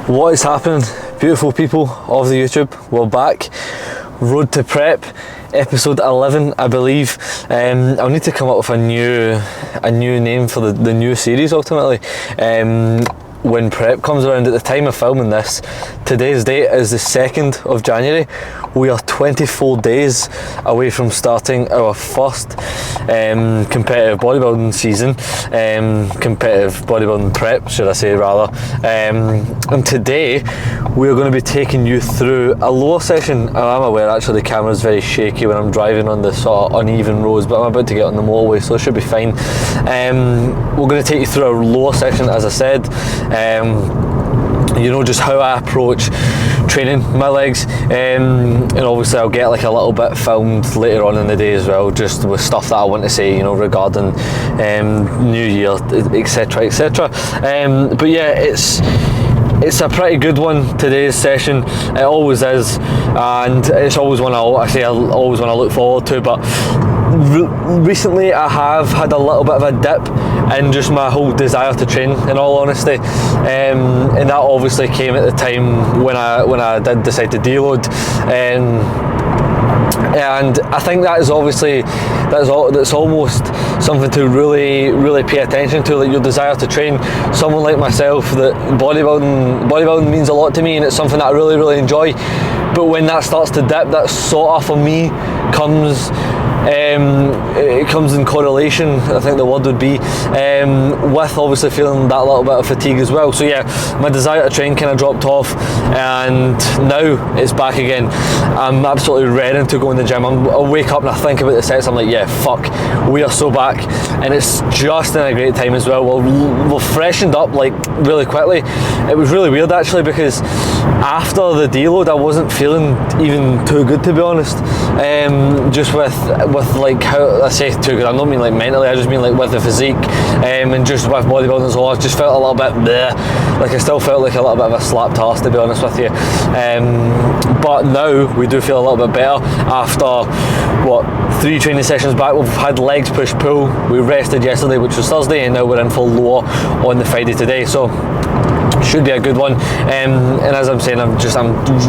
What is happening, beautiful people of the YouTube? We're back. Road to Prep, episode 11, I believe. I'll need to come up with a new name for the new series ultimately. When prep comes around, at the time of filming this, today's date is the 2nd of January. We are 24 days away from starting our first competitive bodybuilding season, competitive bodybuilding prep, should I say rather. And today we're going to be taking you through a lower session. I'm aware actually the camera is very shaky when I'm driving on the sort of uneven roads, but I'm about to get on the motorway, so it should be fine. We're going to take you through a lower session, as I said. Just how I approach training my legs, and obviously I'll get like a little bit filmed later on in the day as well, just with stuff that I want to say, regarding New Year, etc, etc. But yeah, it's a pretty good one, today's session. It always is, and it's always one I always want to look forward to. But recently I have had a little bit of a dip in just my whole desire to train, in all honesty, and that obviously came at the time when I did decide to deload, and I think that is obviously that's almost something to really pay attention to, like your desire to train. Someone like myself, that bodybuilding means a lot to me, and it's something that I really enjoy. But when that starts to dip, that sort of for me comes it comes in correlation, I think the word would be, with obviously feeling that little bit of fatigue as well. So yeah, my desire to train kind of dropped off, and now it's back again. I'm absolutely ready to go in the gym. I'll wake up and I think about the sets, I'm like, yeah, fuck, we are so back, and it's just in a great time as well. We're freshened up like really quickly. It was really weird actually, because after the deload I wasn't feeling even too good, to be honest. Just with like how I say too good, I don't mean like mentally, I just mean like with the physique, and just with bodybuilding as well. I just felt a little bit bleh. Like I still felt like a little bit of a slapped arse, to be honest with you. But now we do feel a little bit better after 3 training sessions back. We've had legs, push, pull. We rested yesterday, which was Thursday, and now we're in for lower on the Friday today. So should be a good one, and as I'm saying, I'm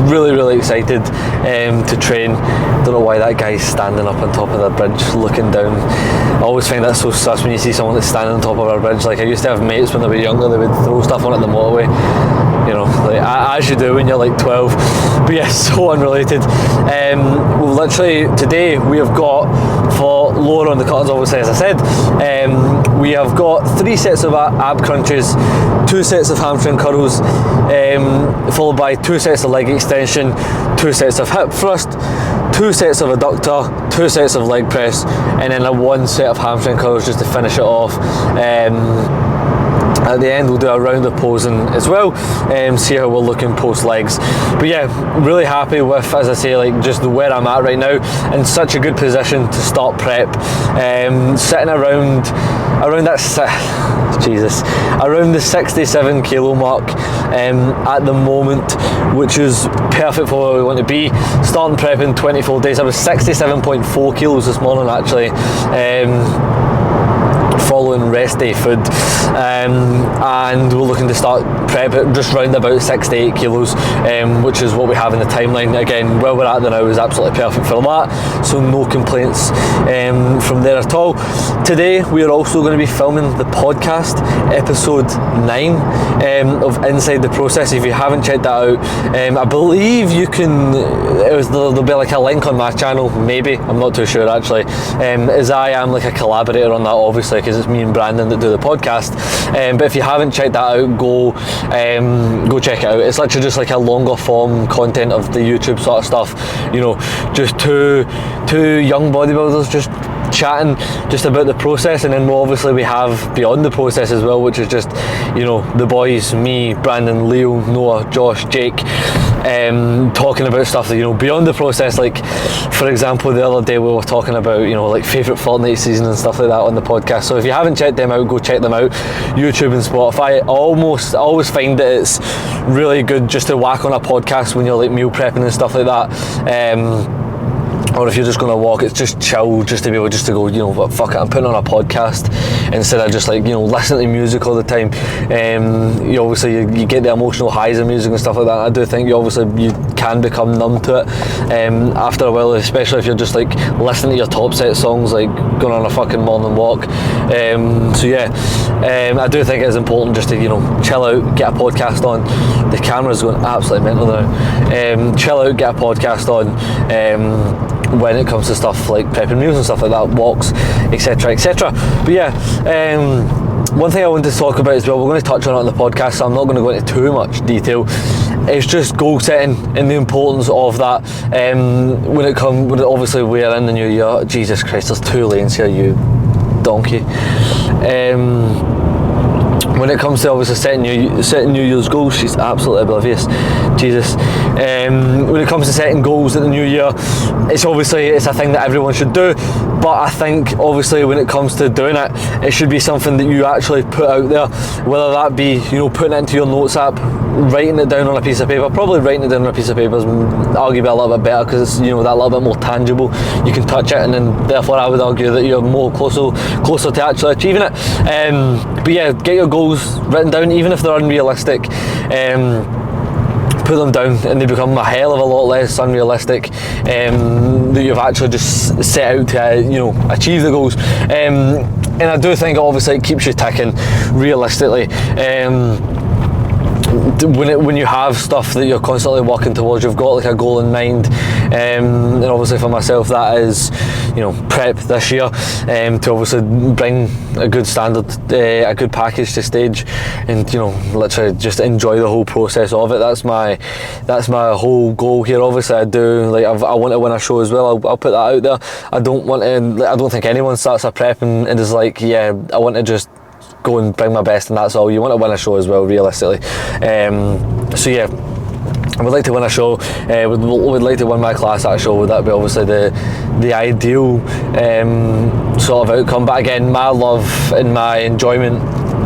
really excited to train. Don't know why that guy's standing up on top of the bridge looking down. I always find that so sus when you see someone that's standing on top of a bridge. Like I used to have mates when they were younger, they would throw stuff on at the motorway, like as you do when you're like 12. But yeah, so unrelated. We've literally, today we have got, for lower on the cutters obviously, as I said, we have got 3 sets of ab crunches, 2 sets of hamstring curls, followed by 2 sets of leg extension, 2 sets of hip thrust, 2 sets of adductor, 2 sets of leg press, and then a 1 set of hamstring curls just to finish it off. At the end we'll do a round of posing as well, see how we're looking post legs. But yeah, really happy with, as I say, like just where I'm at right now, in such a good position to start prep. Sitting around the 67 kilo mark at the moment, which is perfect for where we want to be. Starting prep in 24 days. I was 67.4 kilos this morning actually, following rest day food, and we're looking to start prep at just round about 6 to 8 kilos, which is what we have in the timeline. Again, where we're at now is absolutely perfect for that, so no complaints from there at all. Today we are also going to be filming the podcast, episode 9 of Inside the Process. If you haven't checked that out, I believe you can, there'll be like a link on my channel, maybe, I'm not too sure actually, as I am like a collaborator on that obviously, because it's me and Brandon that do the podcast. But if you haven't checked that out, go check it out. It's literally just like a longer form content of the YouTube sort of stuff, just two young bodybuilders just chatting just about the process, and then obviously we have beyond the process as well, which is just the boys, me, Brandon, Leo, Noah, Josh, Jake, talking about stuff that beyond the process. Like for example, the other day we were talking about like favourite fortnight season and stuff like that on the podcast. So if you haven't checked them out, go check them out. YouTube and Spotify. I always find that it's really good just to whack on a podcast when you're like meal prepping and stuff like that. or if you're just going to walk, it's just chill, just to be able just to go, you know what, fuck it, I'm putting on a podcast instead of just like, you know, listening to music all the time. You obviously you get the emotional highs of music and stuff like that. I do think you can become numb to it after a while, especially if you're just like listening to your top set songs, like going on a fucking morning walk. So yeah, I do think it's important just to, you know, chill out, get a podcast on. The camera's going absolutely mental now. Chill out, get a podcast on. When it comes to stuff like prepping meals and stuff like that, walks, etc, etc. But yeah, one thing I wanted to talk about as well, we're going to touch on it on the podcast, so I'm not going to go into too much detail. It's just goal setting and the importance of that. When obviously we're in the new year. Jesus Christ, there's 2 lanes here, you donkey. When it comes to obviously setting New Year's goals, she's absolutely oblivious. Jesus. When it comes to setting goals in the new year, it's a thing that everyone should do. But I think obviously when it comes to doing it, it should be something that you actually put out there. Whether that be, you know, putting it into your notes app, writing it down on a piece of paper. Probably writing it down on a piece of paper is arguably a little bit better because it's, you know, that little bit more tangible. You can touch it, and then therefore I would argue that you're more closer to actually achieving it. But yeah, get your goals written down, even if they're unrealistic. Put them down, and they become a hell of a lot less unrealistic. That you've actually just set out to, you know, achieve the goals. And I do think obviously it keeps you ticking realistically. When you have stuff that you're constantly working towards, you've got like a goal in mind, and obviously for myself that is, you know, prep this year, to obviously bring a good standard, a good package to stage, and, you know, literally just enjoy the whole process of it. That's my whole goal here. Obviously I do, like, I want to win a show as well. I'll put that out there. I don't think anyone starts a prep and is like, yeah, I want to just go and bring my best and that's all. You want to win a show as well, realistically. So yeah, I would like to win a show. Would like to win my class at a show. That would be obviously the ideal sort of outcome. But again, my love and my enjoyment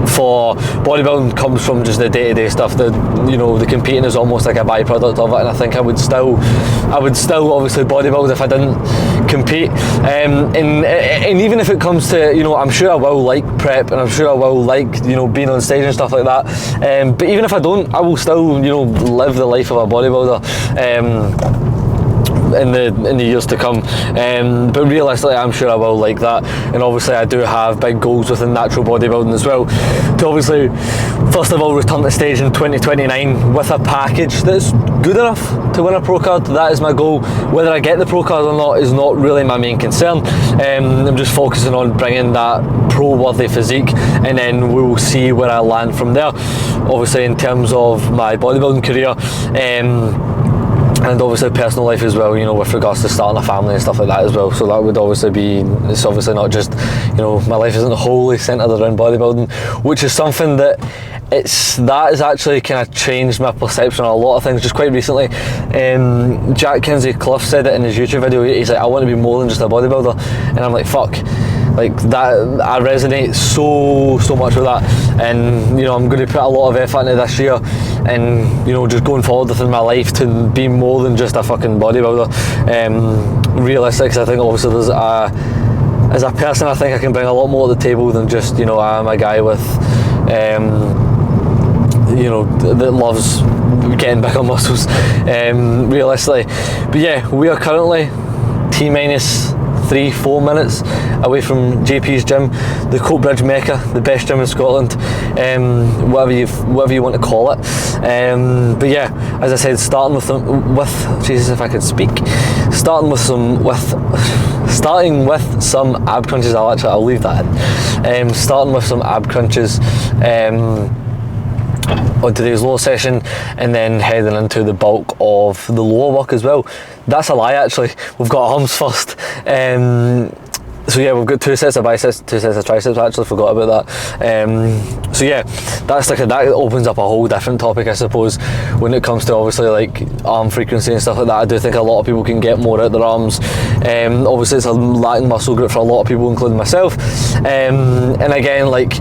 for bodybuilding comes from just the day-to-day stuff. The competing is almost like a byproduct of it, and I think I would still obviously bodybuild if I didn't compete. And even if it comes to, you know, I'm sure I will like prep, and I'm sure I will like, you know, being on stage and stuff like that. But even if I don't, I will still, you know, live the life of a bodybuilder. In the years to come, but realistically I'm sure I will like that. And obviously I do have big goals within natural bodybuilding as well, to obviously first of all return to stage in 2029 with a package that's good enough to win a pro card. That is my goal. Whether I get the pro card or not is not really my main concern. I'm just focusing on bringing that pro worthy physique, and then we will see where I land from there. Obviously in terms of my bodybuilding career, and obviously personal life as well, you know, with regards to starting a family and stuff like that as well. So that would obviously be, it's obviously not just, you know, my life isn't wholly centred around bodybuilding, which is something that has actually kind of changed my perception on a lot of things just quite recently. Jack Kinsey Clough said it in his YouTube video. He's like, I want to be more than just a bodybuilder, and I'm like, fuck. Like that, I resonate so much with that, and, you know, I'm going to put a lot of effort into this year, and, you know, just going forward within my life to be more than just a fucking bodybuilder. Realistic, 'cause I think obviously as a person, I think I can bring a lot more to the table than just, you know, I'm a guy with, you know, that loves getting bigger muscles, realistically. But yeah, we are currently T-minus 3-4 minutes away from JP's gym, the Coatbridge Mecca, the best gym in Scotland, whatever you want to call it. But yeah, as I said, starting with Jesus, if I could speak, starting with some ab crunches. I'll leave that in. Starting with some ab crunches on today's lower session, and then heading into the bulk of the lower work as well. That's a lie, actually. We've got arms first. So yeah, we've got 2 sets of biceps, 2 sets of triceps. I actually forgot about that. So yeah, that opens up a whole different topic, I suppose, when it comes to obviously like arm frequency and stuff like that. I do think a lot of people can get more out their arms. Obviously it's a lacking muscle group for a lot of people, including myself. And again, like,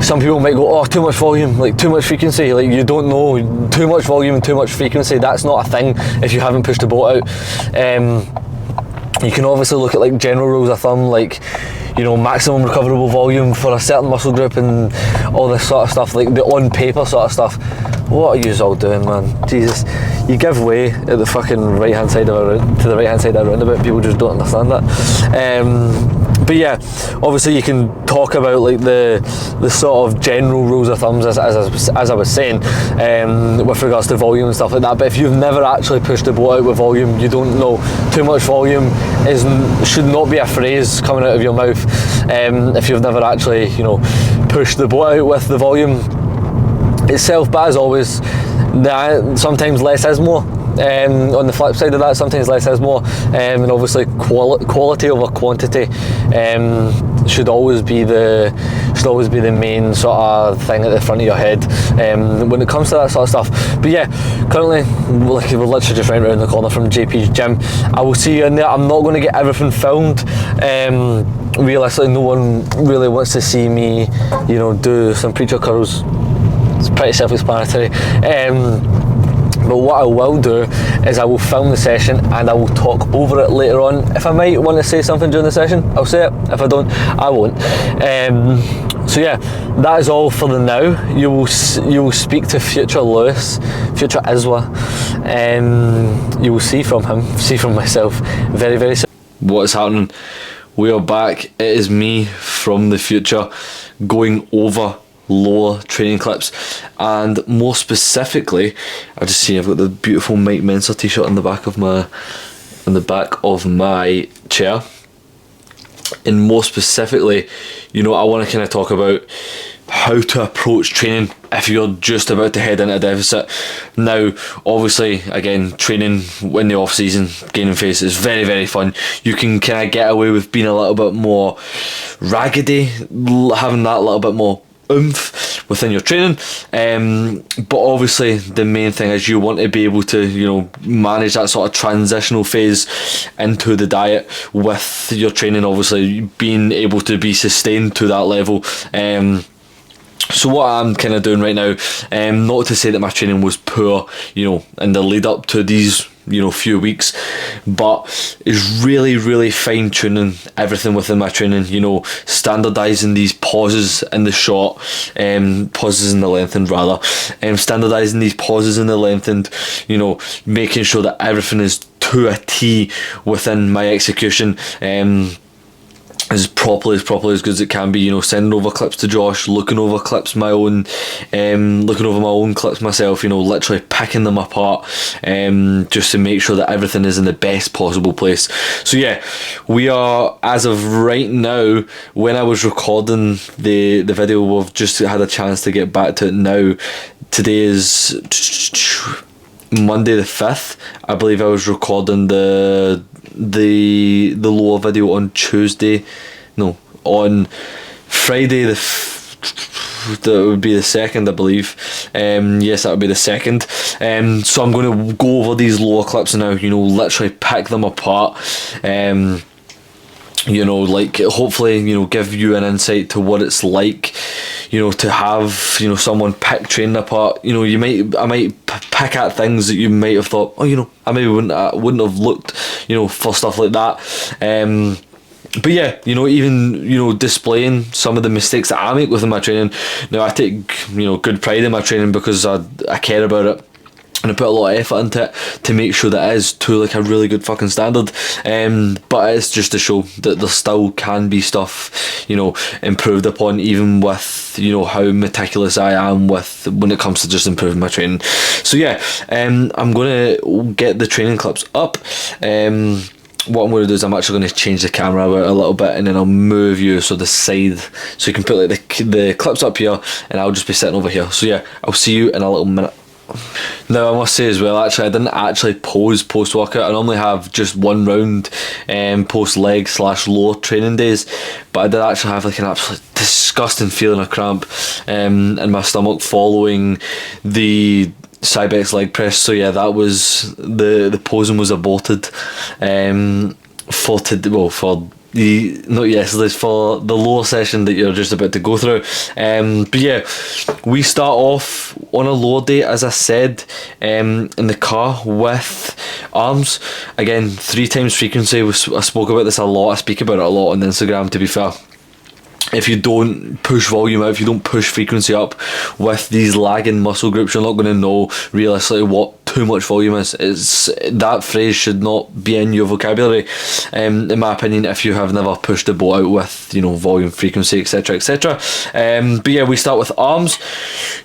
some people might go, oh, too much volume, like too much frequency. Like, you don't know, too much volume and too much frequency, that's not a thing if you haven't pushed the boat out. You can obviously look at like general rules of thumb, like, you know, maximum recoverable volume for a certain muscle group and all this sort of stuff, like the on paper sort of stuff. What are you all doing, man? Jesus, you give way at the fucking right hand side of a to the right hand side of a roundabout. People just don't understand that. But yeah, obviously you can talk about like the sort of general rules of thumbs as I was saying, with regards to volume and stuff like that. But if you've never actually pushed the boat out with volume, you don't know. Too much volume should not be a phrase coming out of your mouth. If you've never actually, you know, pushed the boat out with the volume itself. But as always, sometimes less is more. On the flip side of that, sometimes less is more, and obviously quality over quantity should always be the main sort of thing at the front of your head when it comes to that sort of stuff. But yeah, currently, like, we're literally just right around the corner from JP's gym. I will see you in there. I'm not going to get everything filmed. Realistically, no one really wants to see me, you know, do some preacher curls. It's pretty self-explanatory. But what I will do is I will film the session and I will talk over it later on. If I might want to say something during the session, I'll say it. If I don't, I won't. So yeah, that is all for the now. You will speak to future Lewis, future Iswa. You will see from him, see from myself very, very soon. What is happening? We are back. It is me from the future going over lower training clips, and more specifically, I just see I've got the beautiful Mike Mensa t-shirt on the back of my chair. And more specifically, you know, I want to kind of talk about how to approach training if you're just about to head into a deficit. Now, obviously, again, training in the off season, gaining face is very, very fun. You can kind of get away with being a little bit more raggedy, having that little bit more oomph within your training, but obviously the main thing is you want to be able to, you know, manage that sort of transitional phase into the diet with your training, obviously being able to be sustained to that level. So what I'm kind of doing right now, not to say that my training was poor, you know, in the lead up to these, you know, few weeks, but is really, really fine tuning everything within my training, you know, standardizing these pauses in the short, pauses in the lengthened rather, standardizing these pauses in the lengthened, you know, making sure that everything is to a T within my execution, as properly as good as it can be, you know, sending over clips to Josh, looking over clips my own, looking over my own clips myself, you know, literally picking them apart, just to make sure that everything is in the best possible place. So yeah, we are, as of right now, when I was recording the video, we've just had a chance to get back to it now. Today is Monday the 5th. I believe I was recording the lower video on Friday that would be the 2nd, I believe. Yes, that would be the 2nd. So I'm going to go over these lower clips now, you know, literally pick them apart, you know, like, hopefully, you know, give you an insight to what it's like, you know, to have, you know, someone pick training apart. You know, I might pick at things that you might have thought, oh, you know, I maybe wouldn't have looked, you know, for stuff like that. But yeah, you know, even, you know, displaying some of the mistakes that I make within my training. Now, I take, you know, good pride in my training because I care about it. And I put a lot of effort into it to make sure that it is to like a really good fucking standard. But it's just to show that there still can be stuff, you know, improved upon, even with, you know, how meticulous I am with when it comes to just improving my training. So yeah, I'm gonna get the training clips up. What I'm going to do is I'm actually going to change the camera out a little bit, and then I'll move you so the side, so you can put like the clips up here, and I'll just be sitting over here. So yeah, I'll see you in a little minute. Now, I must say as well, actually, I didn't actually pose post-workout. I normally have just one round post-leg / lower training days, but I did actually have like an absolute disgusting feeling of cramp in my stomach following the Cybex leg press. So yeah, that was the posing was aborted for for the lower session that you're just about to go through. But yeah, we start off on a lower day, as I said, in the car with arms. Again, 3 times frequency. I spoke about this a lot. I speak about it a lot on Instagram, to be fair. If you don't push volume out, if you don't push frequency up with these lagging muscle groups, you're not going to know realistically what too much volume is. That phrase should not be in your vocabulary, in my opinion, if you have never pushed the boat out with, volume, frequency, etc, etc. But yeah, we start with arms,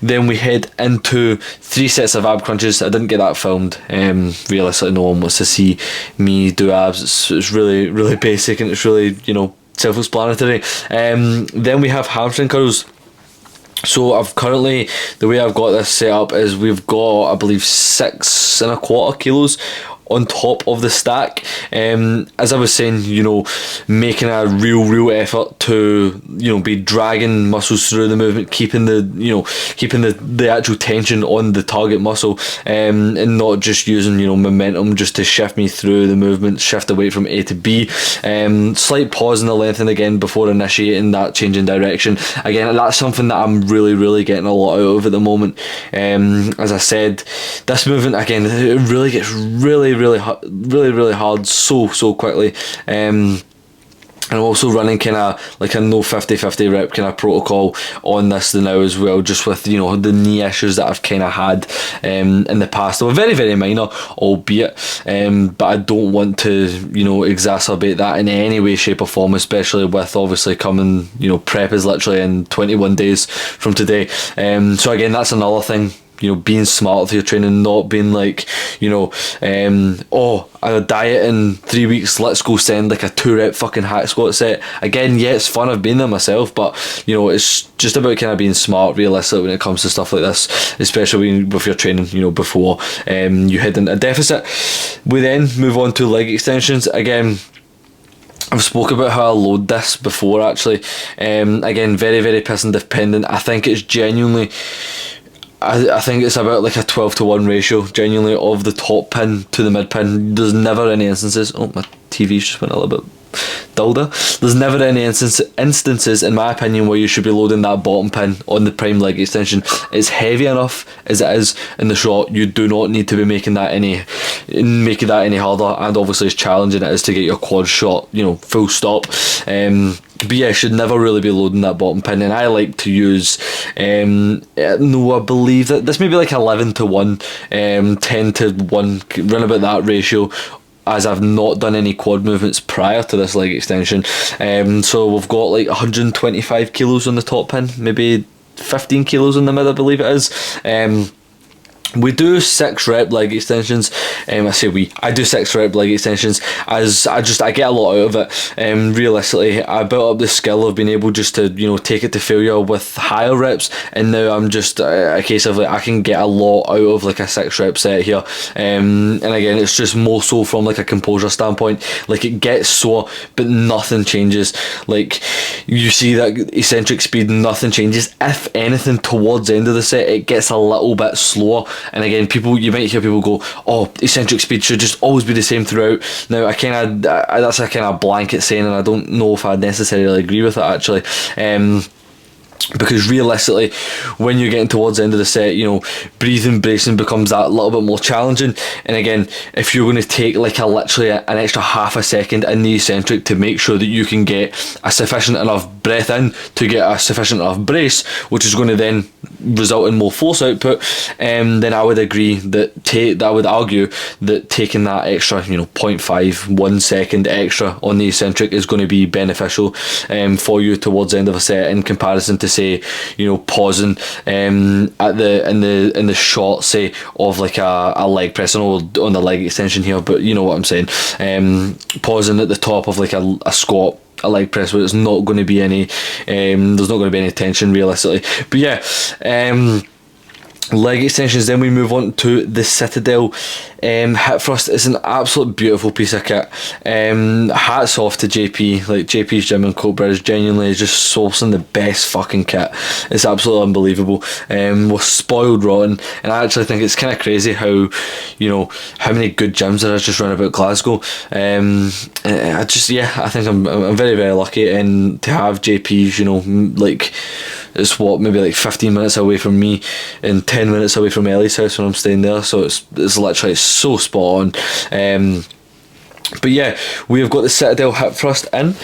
then we head into 3 sets of ab crunches. I didn't get that filmed. Realistically, no one wants to see me do abs. It's really, really basic, and it's really, self-explanatory. Then we have hamstring curls. So the way I've got this set up is we've got, I believe, 6.25 kilos on top of the stack. As I was saying, making a real effort to be dragging muscles through the movement, keeping the actual tension on the target muscle, and not just using momentum just to shift me through the movement, shift the weight from A to B. Slight pause in the lengthening again before initiating that change in direction. Again, that's something that I'm really getting a lot out of at the moment. As I said, this movement again, it really gets really hard so quickly. And I'm also running kind of like a no 50-50 rep kind of protocol on this now as well, just with the knee issues that I've kind of had in the past. They were very minor, albeit, but I don't want to exacerbate that in any way, shape or form, especially with obviously coming, prep is literally in 21 days from today. So again, that's another thing. Being smart with your training, not being like, a diet in 3 weeks, let's go send like a 2-rep fucking hack squat set. Again, yeah, it's fun, I've been there myself, but it's just about kind of being smart, realistic when it comes to stuff like this, especially with your training, before you head into a deficit. We then move on to leg extensions. Again, I've spoke about how I load this before actually. Again, very person dependent. I think it's genuinely, I think it's about like a 12-to-1 ratio, genuinely, of the top pin to the mid pin. There's never any instances. Oh, my TV's just went a little bit dilda. There's never any instances, in my opinion, where you should be loading that bottom pin on the prime leg extension. It's heavy enough as it is in the shot. You do not need to be making that any harder, and obviously as challenging it is to get your quad shot, full stop. But yeah, should never really be loading that bottom pin, and I like to use I believe that this may be like 11-to-1, 10-to-1, run about that ratio, as I've not done any quad movements prior to this leg extension. So we've got like 125 kilos on the top pin, maybe 15 kilos on the mid, I believe it is. We do 6-rep leg extensions. I do 6-rep leg extensions, as I get a lot out of it. Realistically, I built up the skill of being able just to take it to failure with higher reps, and now I'm just a case of like I can get a lot out of like a 6-rep set here. And again, it's just more so from like a composure standpoint. Like, it gets sore, but nothing changes. Like, you see that eccentric speed, nothing changes. If anything, towards the end of the set, it gets a little bit slower. And again, you might hear people go, "Oh, eccentric speed should just always be the same throughout." Now, that's a kind of blanket saying, and I don't know if I necessarily agree with it actually. Because realistically, when you're getting towards the end of the set, breathing, bracing becomes that little bit more challenging. And again, if you're going to take like literally an extra half a second in the eccentric to make sure that you can get a sufficient enough breath in to get a sufficient enough brace, which is going to then result in more force output, then I would agree that I would argue that taking that extra 0.5, 1 second extra on the eccentric is going to be beneficial for you towards the end of a set, in comparison to, say, pausing at in the short, say, of like a leg press. I know on the leg extension here, but you know what I'm saying. Pausing at the top of like a squat, a leg press, where it's not going to be any there's not going to be any tension realistically. But yeah, leg extensions. Then we move on to the Citadel hip thrust. It's an absolute beautiful piece of kit. Hats off to JP, like JP's Gym in Coatbridge, genuinely is just sourcing the best fucking kit. It's absolutely unbelievable. We're spoiled rotten, and I actually think it's kind of crazy how, you know, how many good gyms there is just round about Glasgow. I think I'm very, very lucky, and to have JP's, you know, like, it's what, maybe like 15 minutes away from me and 10 minutes away from Ellie's house when I'm staying there, so it's literally so spot on. But yeah, we have got the Citadel hip thrust in.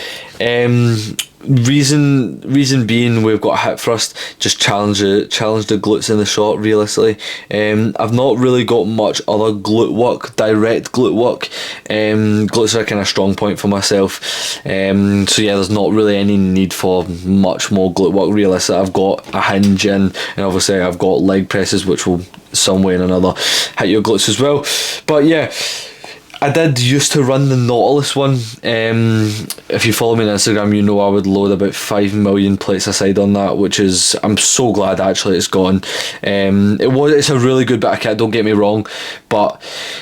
Reason being, we've got a hip thrust, just challenge the glutes in the shot, realistically. I've not really got much other glute work, direct glute work. Glutes are a kind of strong point for myself. So yeah, there's not really any need for much more glute work, realistically. I've got a hinge in, and obviously I've got leg presses, which will some way or another hit your glutes as well. But yeah, I did used to run the Nautilus one. If you follow me on Instagram, you know I would load about 5 million plates aside on that, which is, I'm so glad actually it's gone. It's a really good bit of kit, don't get me wrong, but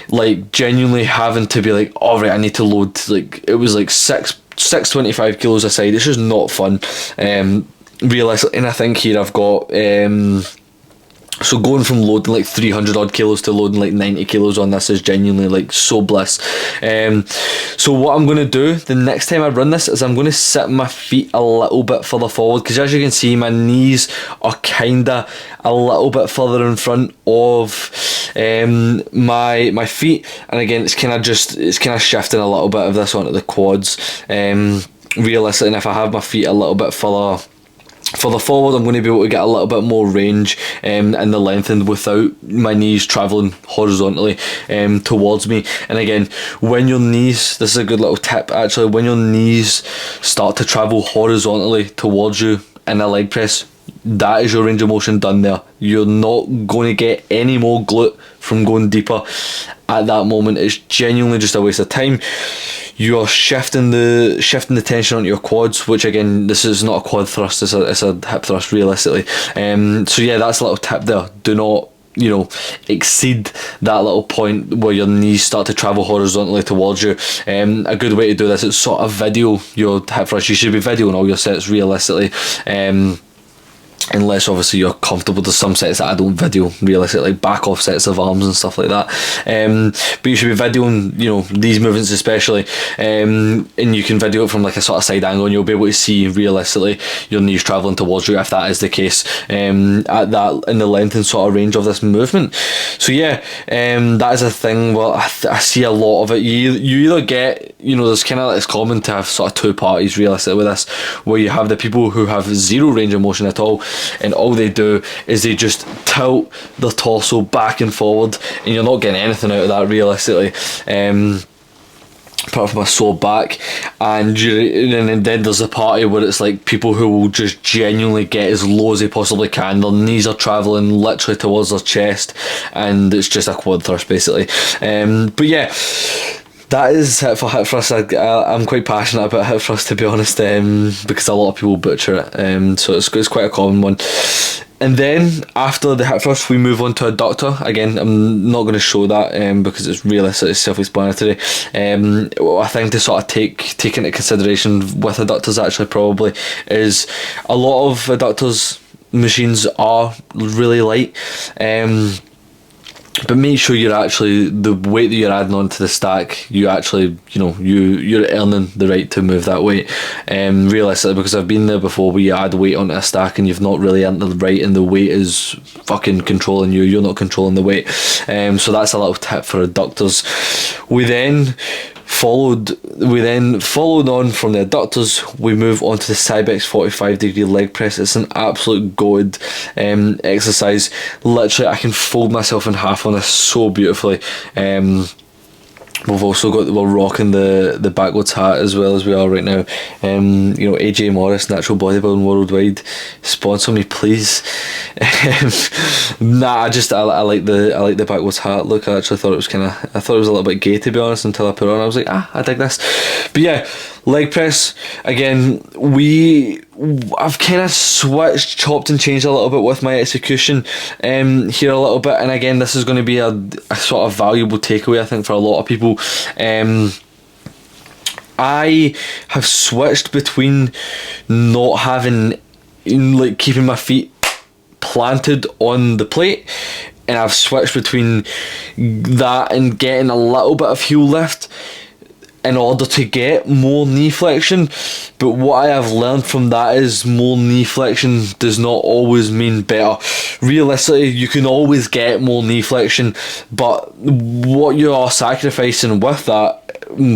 like genuinely having to be like, all right, I need to load, like, it was like 625 kilos aside. It's just not fun. Realistically, and I think here I've got so going from loading like 300 odd kilos to loading like 90 kilos on this is genuinely like so bliss. So what I'm going to do the next time I run this is I'm going to sit my feet a little bit further forward, because as you can see, my knees are kinda a little bit further in front of my feet, and again it's kind of shifting a little bit of this onto the quads. Realistically, and if I have my feet a little bit further forward, I'm going to be able to get a little bit more range and the lengthened without my knees travelling horizontally towards me. And again, when your knees, this is a good little tip actually, when your knees start to travel horizontally towards you in a leg press, that is your range of motion done there. You're not going to get any more glute from going deeper at that moment. It's genuinely just a waste of time. You are shifting the tension onto your quads, which again, this is not a quad thrust, it's a hip thrust realistically. So yeah, that's a little tip there. Do not, you know, exceed that little point where your knees start to travel horizontally towards you. A good way to do this is sort of video your hip thrust. You should be videoing all your sets realistically. Unless obviously you're comfortable. There's some sets that I don't video realistically, like back off sets of arms and stuff like that. But you should be videoing, you know, these movements especially, and you can video it from like a sort of side angle, and you'll be able to see realistically your knees travelling towards you if that is the case, at that in the length and sort of range of this movement. So yeah, that is a thing. Well, I see a lot of it. You either get, you know, there's kind of, it's common to have sort of two parties realistically with this, where you have the people who have zero range of motion at all, and all they do is they just tilt their torso back and forward, and you're not getting anything out of that realistically, apart from a sore back. And then there's a party where it's like people who will just genuinely get as low as they possibly can. Their knees are travelling literally towards their chest, and it's just a quad thrust basically. But yeah, that is it for hip thrust. I'm quite passionate about hip thrust, to be honest, because a lot of people butcher it, so it's quite a common one. And then after the hip thrust, we move on to adductor. Again, I'm not going to show that because it's realistic, it's self-explanatory. I think to sort of take into consideration with adductors actually probably is a lot of adductors machines are really light. But make sure you're actually, the weight that you're adding onto the stack, you actually, you know, you're earning the right to move that weight. Realistically, because I've been there before where you add weight onto a stack and you've not really earned the right, and the weight is fucking controlling you, you're not controlling the weight. So that's a little tip for adductors. We then followed on from the adductors, we move on to the Cybex 45 degree leg press. It's an absolute good exercise. Literally, I can fold myself in half on this so beautifully. We've also got, we're rocking the backwards hat as well as we are right now. You know, AJ Morris, Natural Bodybuilding Worldwide, sponsor me please. Nah, I like the backwards hat look. I actually thought it was I thought it was a little bit gay, to be honest, until I put it on. I was like, I dig this. But yeah, leg press, again, I've kind of switched, chopped and changed a little bit with my execution here a little bit, and again, this is going to be a sort of valuable takeaway, I think, for a lot of people. I have switched between not having, like, keeping my feet planted on the plate, and I've switched between that and getting a little bit of heel lift in order to get more knee flexion. But what I have learned from that is more knee flexion does not always mean better. Realistically, you can always get more knee flexion, but what you are sacrificing with that,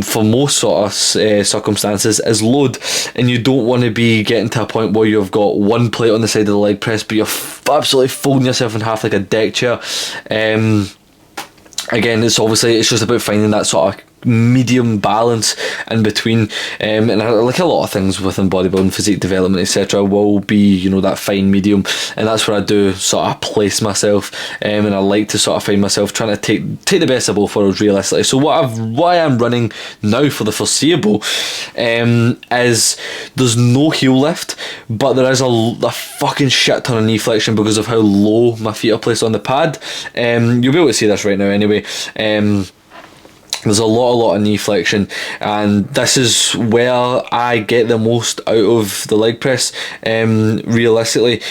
for most sort of circumstances, is load, and you don't want to be getting to a point where you've got one plate on the side of the leg press but you're absolutely folding yourself in half like a deck chair. Again, it's just about finding that sort of medium balance in between, and like a lot of things within bodybuilding, physique development, etc., will be, that fine medium, and that's where I do sort of place myself, and I like to sort of find myself trying to take the best of both worlds, realistically. So what I am running now for the foreseeable is there's no heel lift, but there is a fucking shit ton of knee flexion because of how low my feet are placed on the pad. You'll be able to see this right now anyway. There's a lot of knee flexion, and this is where I get the most out of the leg press, realistically.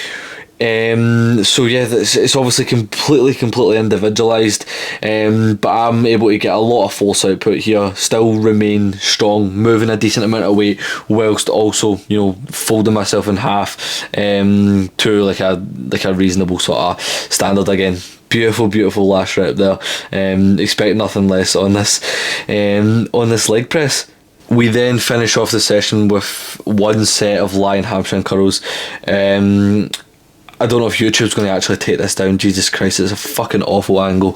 So yeah, it's obviously completely individualised, but I'm able to get a lot of force output here, still remain strong, moving a decent amount of weight, whilst also, folding myself in half to like a reasonable sort of standard. Again, beautiful last rep there. Expect nothing less on this leg press. We then finish off the session with one set of lying hamstring curls. I don't know if YouTube's going to actually take this down. Jesus Christ, it's a fucking awful angle.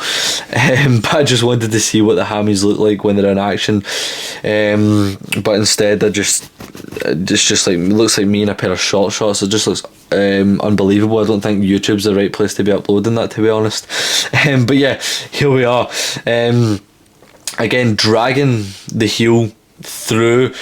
But I just wanted to see what the hammies look like when they're in action. But instead, it just looks like me in a pair of shorts. It just looks unbelievable. I don't think YouTube's the right place to be uploading that, to be honest. But yeah, here we are. Again, dragging the heel through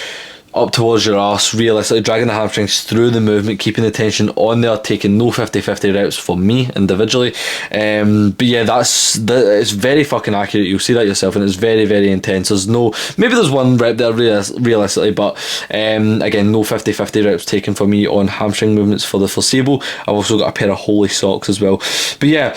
up towards your arse, realistically dragging the hamstrings through the movement, keeping the tension on there, taking no 50-50 reps for me individually. But yeah, it's very fucking accurate. You'll see that yourself, and it's very intense. Maybe there's one rep there realistically, but again, no 50-50 reps taken for me on hamstring movements for the foreseeable. I've also got a pair of holy socks as well. But yeah,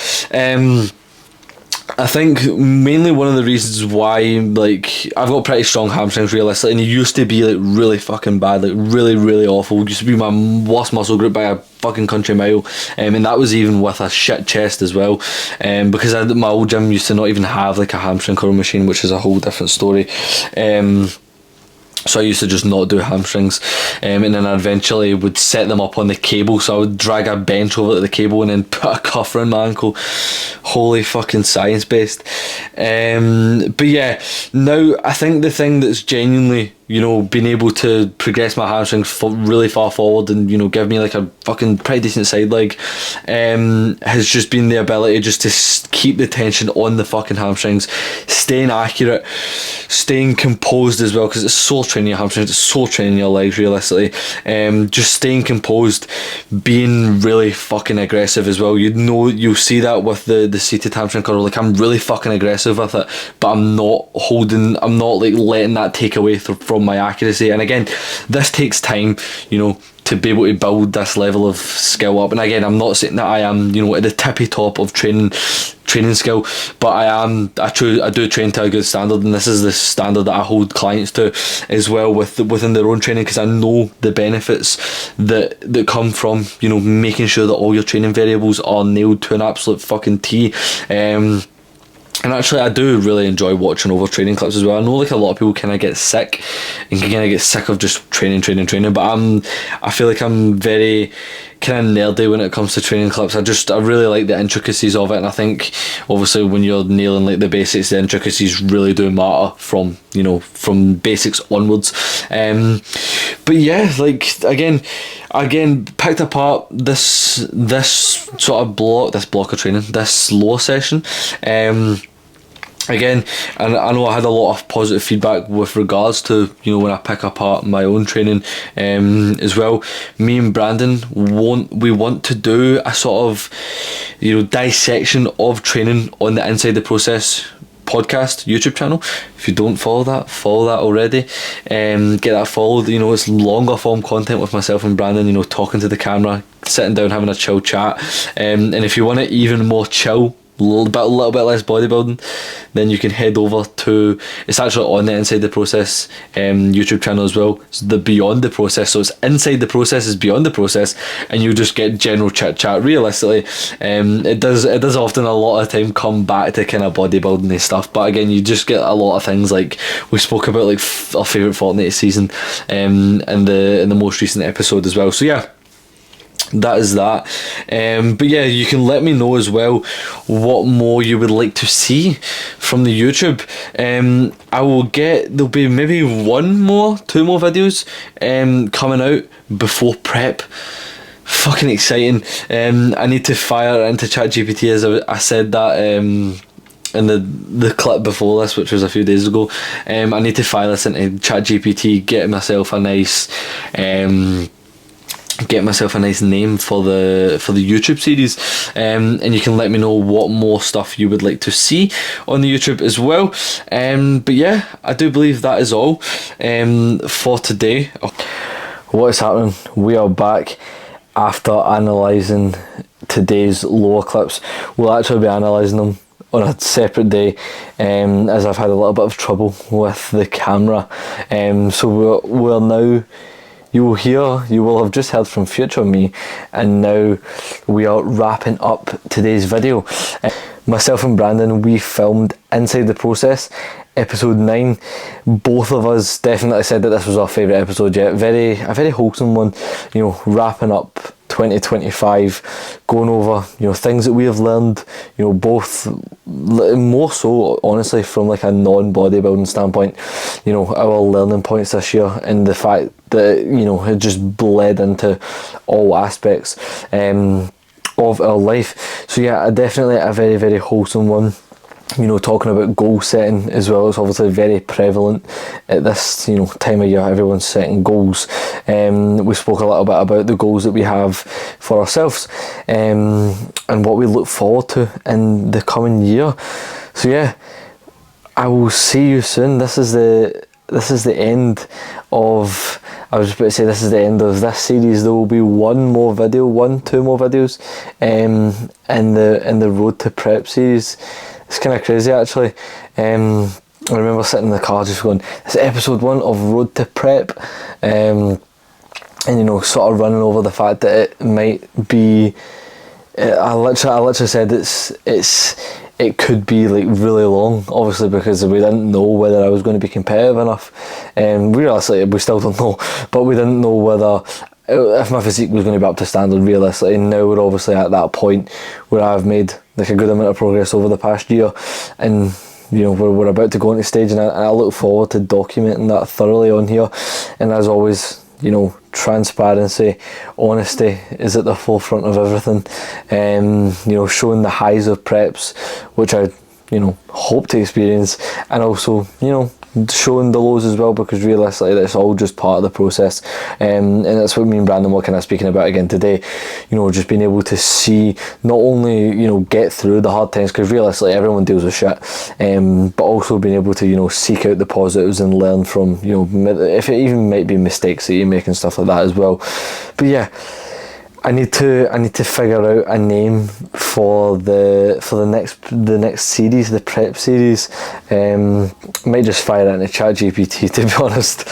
I think mainly one of the reasons why, like, I've got pretty strong hamstrings realistically, and it used to be like really fucking bad, like really awful. It used to be my worst muscle group by a fucking country mile, and that was even with a shit chest as well, because my old gym used to not even have like a hamstring curl machine, which is a whole different story. So I used to just not do hamstrings, and then I eventually would set them up on the cable. So I would drag a bench over to the cable and then put a cuff around my ankle. Holy fucking science based. But yeah, now I think the thing that's genuinely, been able to progress my hamstrings really far forward and, give me like a fucking pretty decent side leg, has just been the ability just to keep the tension on the fucking hamstrings, staying accurate, staying composed as well, because it's so training your hamstrings, it's so training your legs realistically. Just staying composed, being really fucking aggressive as well. You'll see that with the seated hamstring curl. Like, I'm really fucking aggressive with it, but I'm not like letting that take away from my accuracy. And again, this takes time, to be able to build this level of skill up. And again, I'm not saying that I am, at the tippy top of training skill, but I do train to a good standard, and this is the standard that I hold clients to as well within their own training, because I know the benefits that come from, making sure that all your training variables are nailed to an absolute fucking T. And actually, I do really enjoy watching over training clips as well. I know like a lot of people kind of get sick and can kind of get sick of just training, but I feel like I'm very kind of nerdy when it comes to training clips. I really like the intricacies of it, and I think obviously when you're nailing like the basics, the intricacies really do matter from basics onwards. But yeah, like again picked apart this sort of block of training, this lower session, again, and I know I had a lot of positive feedback with regards to, you know, when I pick apart my own training as well. Me and Brandon want to do a sort of, you know, dissection of training on the Inside the Process podcast YouTube channel. If you don't follow that already, get that followed. You know, it's longer form content with myself and Brandon, you know, talking to the camera, sitting down, having a chill chat, and if you want it even more chill, a little bit less bodybuilding, then you can head over to, it's actually on the Inside the Process YouTube channel as well. It's the Beyond the Process, so it's Inside the Process is Beyond the Process, and you just get general chit chat. Realistically, it does often a lot of time come back to kind of bodybuilding and stuff, but again, you just get a lot of things like we spoke about, like our favourite fortnight season in the most recent episode as well. So yeah, that is that. But yeah, you can let me know as well what more you would like to see from the YouTube. There'll be maybe two more videos coming out before prep. Fucking exciting. I need to fire it into ChatGPT, as I said that in the clip before this, which was a few days ago. I need to fire this into ChatGPT, get myself a nice name for the YouTube series, and you can let me know what more stuff you would like to see on the YouTube as well. But yeah, I do believe that is all for today. What is happening? We are back after analysing today's lower clips. We'll actually be analysing them on a separate day, as I've had a little bit of trouble with the camera, so we're now, you will have just heard from future me, and now we are wrapping up today's video. Myself and Brandon, we filmed Inside the Process, episode 9. Both of us definitely said that this was our favourite episode yet. A very wholesome one, you know, wrapping up 2025, going over, you know, things that we have learned, you know, both more so honestly from like a non-bodybuilding standpoint, you know, our learning points this year, and the fact that, you know, it just bled into all aspects of our life. So yeah, definitely a very, very wholesome one. You know, talking about goal setting as well, it's obviously very prevalent at this, you know, time of year. Everyone's setting goals. We spoke a little bit about the goals that we have for ourselves, and what we look forward to in the coming year. So yeah, I will see you soon. This is the end of, I was just about to say, this is the end of this series. There will be two more videos in the Road to Prep series. It's kind of crazy actually. I remember sitting in the car just going, this is episode 1 of Road to Prep, and you know, sort of running over the fact that it might be, I literally said it could be like really long, obviously, because we didn't know whether I was going to be competitive enough. Realistically, we still don't know, but we didn't know whether, if my physique was going to be up to standard realistically. And now we're obviously at that point where I've made like a good amount of progress over the past year, and you know, we're about to go into stage, and I look forward to documenting that thoroughly on here. And as always, you know, transparency, honesty is at the forefront of everything. You know, showing the highs of preps, which I, you know, hope to experience, and also, you know, showing the lows as well, because realistically that's all just part of the process, and that's what me and Brandon were kind of speaking about again today. You know, just being able to see, not only, you know, get through the hard times, because realistically everyone deals with shit, but also being able to, you know, seek out the positives and learn from, you know, if it even might be mistakes that you make and stuff like that as well. But yeah, I need to figure out a name for the next series, the prep series. Might just fire it into ChatGPT, to be honest.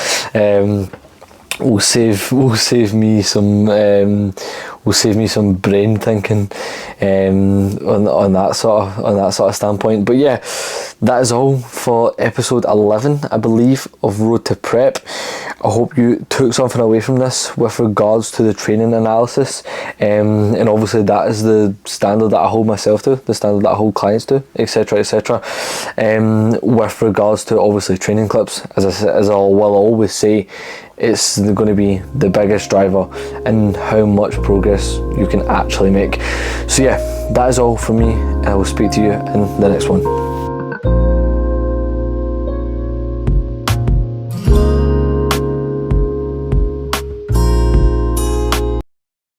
Will save me some brain thinking on that sort of standpoint. But yeah, that is all for episode 11, I believe, of Road to Prep. I hope you took something away from this with regards to the training analysis, and obviously that is the standard that I hold myself to, the standard that I hold clients to, etc, etc. With regards to obviously training clips, as I will always say, it's going to be the biggest driver in how much progress you can actually make. So yeah, that is all from me, and I will speak to you in the next one.